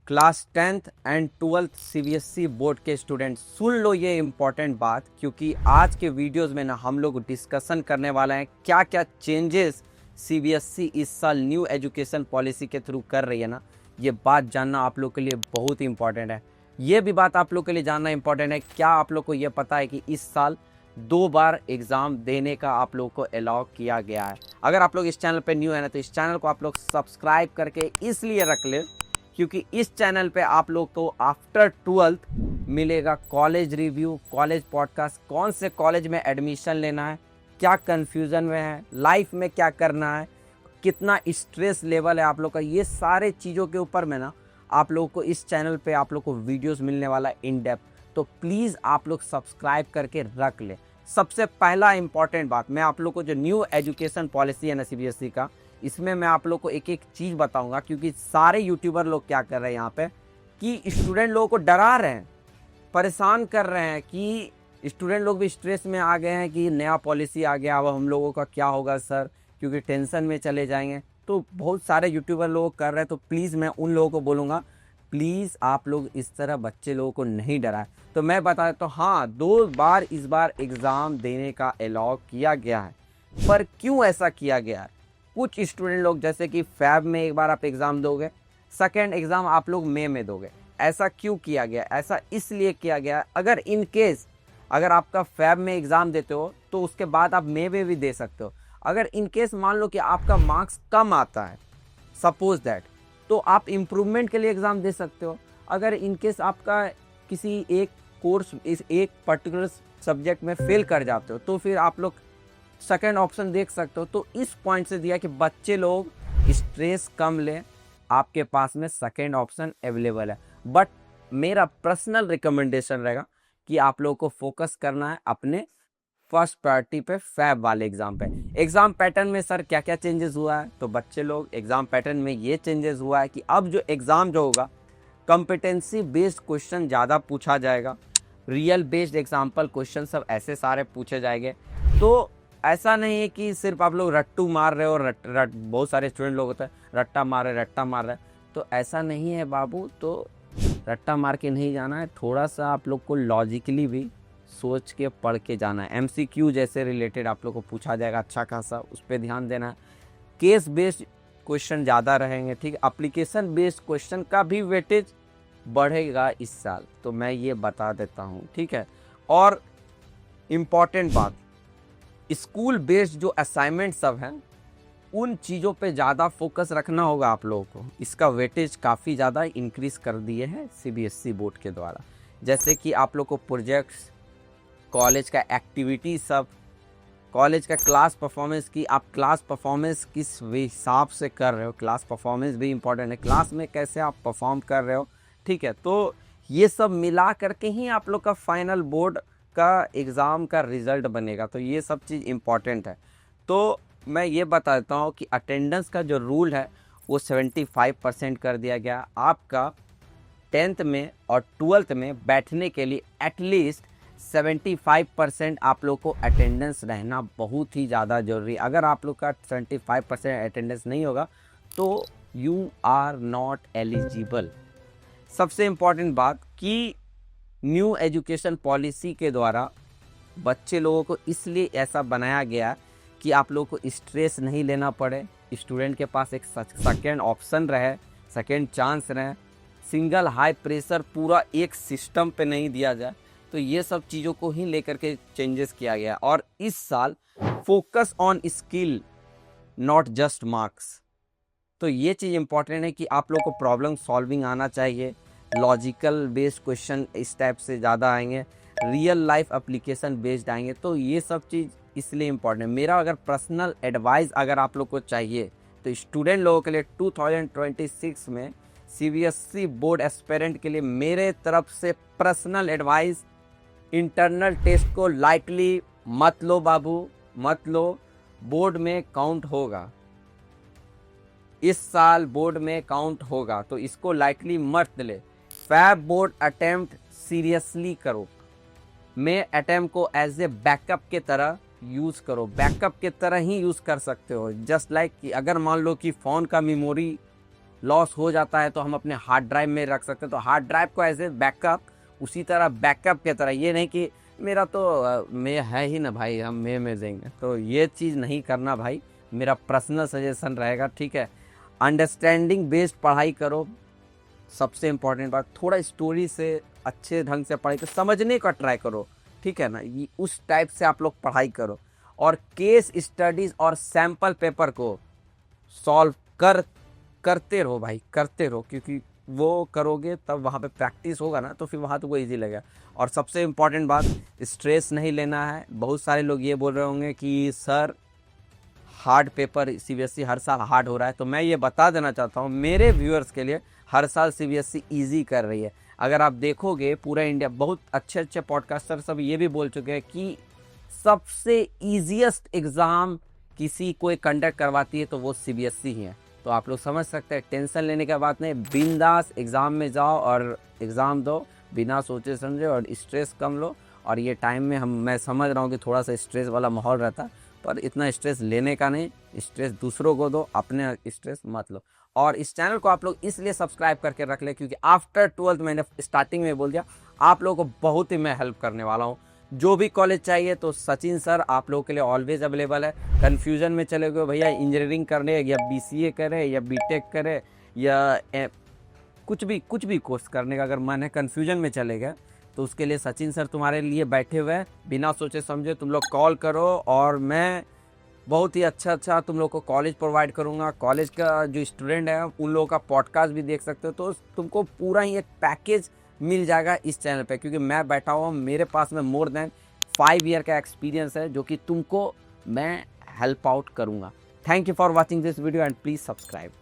Class 10th and 12th CBSE board के student सुन लो ये important बात, क्योंकि आज के वीडियोस में ना हम लोग डिस्कशन करने वाले हैं क्या क्या चेंजेस सीबीएसई इस साल न्यू एजुकेशन पॉलिसी के थ्रू कर रही है ना। ये बात जानना आप लोग के लिए बहुत ही इंपॉर्टेंट है। ये भी बात आप लोग के लिए जानना इंपॉर्टेंट है, क्या आप लोग को ये पता है कि इस साल 2 बार एग्ज़ाम देने का आप लोग को अलाउ किया गया है। अगर आप लोग इस चैनल पे न्यू है ना तो इस चैनल को आप लोग सब्सक्राइब करके इसलिए रख ले क्योंकि इस चैनल पे आप लोग को आफ्टर 12th मिलेगा कॉलेज रिव्यू, कॉलेज पॉडकास्ट, कौन से कॉलेज में एडमिशन लेना है, क्या कन्फ्यूज़न में है, लाइफ में क्या करना है, कितना स्ट्रेस लेवल है आप लोग का, ये सारे चीज़ों के ऊपर में ना आप लोग को इस चैनल पे आप लोग को वीडियोस मिलने वाला है इन डेप्थ। तो प्लीज़ आप लोग सब्सक्राइब करके रख ले। सबसे पहला इंपॉर्टेंट बात, मैं आप लोग को जो न्यू एजुकेशन पॉलिसी है ना सीबीएसई का, इसमें मैं आप लोग को एक एक चीज़ बताऊंगा, क्योंकि सारे यूट्यूबर लोग क्या कर रहे हैं यहाँ पे कि स्टूडेंट लोगों को डरा रहे हैं, परेशान कर रहे हैं कि स्टूडेंट लोग भी स्ट्रेस में आ गए हैं कि नया पॉलिसी आ गया, अब हम लोगों का क्या होगा सर, क्योंकि टेंशन में चले जाएंगे। तो बहुत सारे यूट्यूबर लोग कर रहे हैं, तो प्लीज़ मैं उन लोगों को बोलूँगा प्लीज़ आप लोग इस तरह बच्चे लोगों को नहीं डराएं। तो मैं बता देता हूँ, हाँ 2 बार इस बार एग्ज़ाम देने का अलाउ किया गया है। पर क्यों ऐसा किया गया है? कुछ स्टूडेंट लोग जैसे कि फैब में एक बार आप एग्ज़ाम दोगे, सेकेंड एग्ज़ाम आप लोग मई में दोगे। ऐसा क्यों किया गया? ऐसा इसलिए किया गया, अगर इन केस अगर आपका फैब में एग्ज़ाम देते हो तो उसके बाद आप मई में भी दे सकते हो। अगर इन केस मान लो कि आपका मार्क्स कम आता है, सपोज दैट, तो आप इम्प्रूवमेंट के लिए एग्ज़ाम दे सकते हो। अगर इन केस आपका किसी एक कोर्स इस एक पर्टिकुलर सब्जेक्ट में फेल कर जाते हो तो फिर आप लोग सेकेंड ऑप्शन देख सकते हो। तो इस पॉइंट से दिया कि बच्चे लोग स्ट्रेस कम लें, आपके पास में सेकेंड ऑप्शन अवेलेबल है। बट मेरा पर्सनल रिकमेंडेशन रहेगा कि आप लोगों को फोकस करना है अपने फर्स्ट प्रायोरिटी पे, फैब वाले एग्ज़ाम पे। एग्ज़ाम पैटर्न में सर क्या क्या चेंजेस हुआ है? तो बच्चे लोग एग्ज़ाम पैटर्न में ये चेंजेस हुआ है कि अब जो एग्ज़ाम जो होगा कॉम्पिटेंसी बेस्ड क्वेश्चन ज़्यादा पूछा जाएगा, रियल बेस्ड एग्जाम्पल क्वेश्चन सब ऐसे सारे पूछे जाएंगे। तो ऐसा नहीं है कि सिर्फ आप लोग रट्टू मार रहे हो, बहुत सारे स्टूडेंट लोग होते हैं रट्टा मार रहे, तो ऐसा नहीं है बाबू। तो रट्टा मार के नहीं जाना है, थोड़ा सा आप लोग को लॉजिकली भी सोच के पढ़ के जाना है। एमसीक्यू जैसे रिलेटेड आप लोग को पूछा जाएगा अच्छा खासा, उस पर ध्यान देना है। केस बेस्ड क्वेश्चन ज़्यादा रहेंगे, ठीक है। एप्लीकेशन बेस्ड क्वेश्चन का भी वेटेज बढ़ेगा इस साल, तो मैं ये बता देता हूँ, ठीक है। और इम्पॉर्टेंट बात, स्कूल बेस्ड जो असाइनमेंट सब हैं उन चीज़ों पे ज़्यादा फोकस रखना होगा आप लोगों को। इसका वेटेज काफ़ी ज़्यादा इंक्रीज़ कर दिए हैं सीबीएसई बोर्ड के द्वारा। जैसे कि आप लोग को प्रोजेक्ट्स, कॉलेज का एक्टिविटी सब, कॉलेज का क्लास परफॉर्मेंस की, आप क्लास परफॉर्मेंस किस हिसाब से कर रहे हो, क्लास परफॉर्मेंस भी इम्पॉर्टेंट है, क्लास में कैसे आप परफॉर्म कर रहे हो, ठीक है। तो ये सब मिला करके ही आप लोग का फाइनल बोर्ड का एग्ज़ाम का रिज़ल्ट बनेगा। तो ये सब चीज़ इम्पॉर्टेंट है। तो मैं ये बता देता हूँ कि अटेंडेंस का जो रूल है वो 75% कर दिया गया। आपका 10th में और 12th में बैठने के लिए एटलीस्ट 75% आप लोग को अटेंडेंस रहना बहुत ही ज़्यादा ज़रूरी है। अगर आप लोग का 75% अटेंडेंस नहीं होगा तो यू आर नॉट एलिजिबल। सबसे इम्पॉर्टेंट बात कि न्यू एजुकेशन पॉलिसी के द्वारा बच्चे लोगों को इसलिए ऐसा बनाया गया कि आप लोगों को स्ट्रेस नहीं लेना पड़े, स्टूडेंट के पास एक सेकेंड ऑप्शन रहे, सेकेंड चांस रहे, सिंगल हाई प्रेशर पूरा एक सिस्टम पे नहीं दिया जाए। तो ये सब चीज़ों को ही लेकर के चेंजेस किया गया। और इस साल focus on skill not just marks. तो ये चीज़ इंपॉर्टेंट है कि आप लोग को प्रॉब्लम सॉल्विंग आना चाहिए, लॉजिकल बेस्ड क्वेश्चन इस टाइप से ज़्यादा आएंगे, रियल लाइफ एप्लीकेशन बेस्ड आएंगे। तो ये सब चीज़ इसलिए इम्पॉर्टेंट है। मेरा अगर पर्सनल एडवाइस अगर आप लोग को चाहिए तो स्टूडेंट लोगों के लिए 2026 में सीबीएसई बोर्ड एस्पिरेंट के लिए मेरे तरफ से पर्सनल एडवाइस, इंटरनल टेस्ट को लाइटली मत लो बाबू, मत लो। बोर्ड में काउंट होगा, इस साल बोर्ड में काउंट होगा, तो इसको लाइटली मत ले। फैब बोर्ड अटेम्प्ट सीरियसली करो। मैं अटेम्प्ट को एज ए बैकअप के तरह यूज़ करो, बैकअप के तरह ही यूज़ कर सकते हो। जस्ट लाइक कि अगर मान लो कि फ़ोन का मेमोरी लॉस हो जाता है तो हम अपने हार्ड ड्राइव में रख सकते हैं। तो हार्ड ड्राइव को एज ए बैकअप, उसी तरह बैकअप की तरह, ये नहीं कि मेरा तो मे है ही ना भाई, हम मे में देंगे, तो ये चीज़ नहीं करना भाई, मेरा पर्सनल सजेशन रहेगा, ठीक है। अंडरस्टैंडिंग बेस्ड पढ़ाई करो, सबसे इम्पोर्टेंट बात, थोड़ा स्टोरी से अच्छे ढंग से पढ़ाई करो, समझने का ट्राई करो, ठीक है ना, ये उस टाइप से आप लोग पढ़ाई करो। और केस स्टडीज़ और सैम्पल पेपर को सॉल्व करते रहो भाई, करते रहो, क्योंकि वो करोगे तब वहाँ पे प्रैक्टिस होगा ना, तो फिर वहाँ तो वो इजी लगेगा। और सबसे इम्पॉर्टेंट बात, स्ट्रेस नहीं लेना है। बहुत सारे लोग ये बोल रहे होंगे कि सर हार्ड पेपर सीबीएसई हर साल हार्ड हो रहा है, तो मैं ये बता देना चाहता हूँ मेरे व्यूअर्स के लिए, हर साल सीबीएसई ईजी कर रही है। अगर आप देखोगे पूरा इंडिया, बहुत अच्छे अच्छे पॉडकास्टर सब ये भी बोल चुके हैं कि सबसे ईजीएस्ट एग्ज़ाम किसी कोई कंडक्ट करवाती है तो वो सीबीएसई ही है। तो आप लोग समझ सकते हैं, टेंशन लेने की बात नहीं, बिंदास एग्ज़ाम में जाओ और एग्ज़ाम दो बिना सोचे समझे, और स्ट्रेस कम लो। और ये टाइम में मैं समझ रहा हूँ कि थोड़ा सा स्ट्रेस वाला माहौल रहता है, पर इतना स्ट्रेस लेने का नहीं, स्ट्रेस दूसरों को दो, अपने स्ट्रेस मत लो। और इस चैनल को आप लोग इसलिए सब्सक्राइब करके रख ले क्योंकि आफ्टर 12th, मैंने स्टार्टिंग में बोल दिया, आप लोगों को बहुत ही मैं हेल्प करने वाला हूँ। जो भी कॉलेज चाहिए तो सचिन सर आप लोगों के लिए ऑलवेज अवेलेबल है। कन्फ्यूजन में चले गए भैया इंजीनियरिंग करने या बीसीए करे या बीटेक करे या कुछ भी कोर्स करने का अगर मन है, कन्फ्यूजन में चले गए, तो उसके लिए सचिन सर तुम्हारे लिए बैठे हुए हैं। बिना सोचे समझे तुम लोग कॉल करो और मैं बहुत ही अच्छा तुम लोग को कॉलेज प्रोवाइड करूँगा। कॉलेज का जो स्टूडेंट है उन लोगों का पॉडकास्ट भी देख सकते हो, तो तुमको पूरा ही एक पैकेज मिल जाएगा इस चैनल पे, क्योंकि मैं बैठा हुआ हूँ, मेरे पास में मोर देन 5 ईयर का एक्सपीरियंस है जो कि तुमको मैं हेल्प आउट करूँगा। Thank you for watching this video and please subscribe.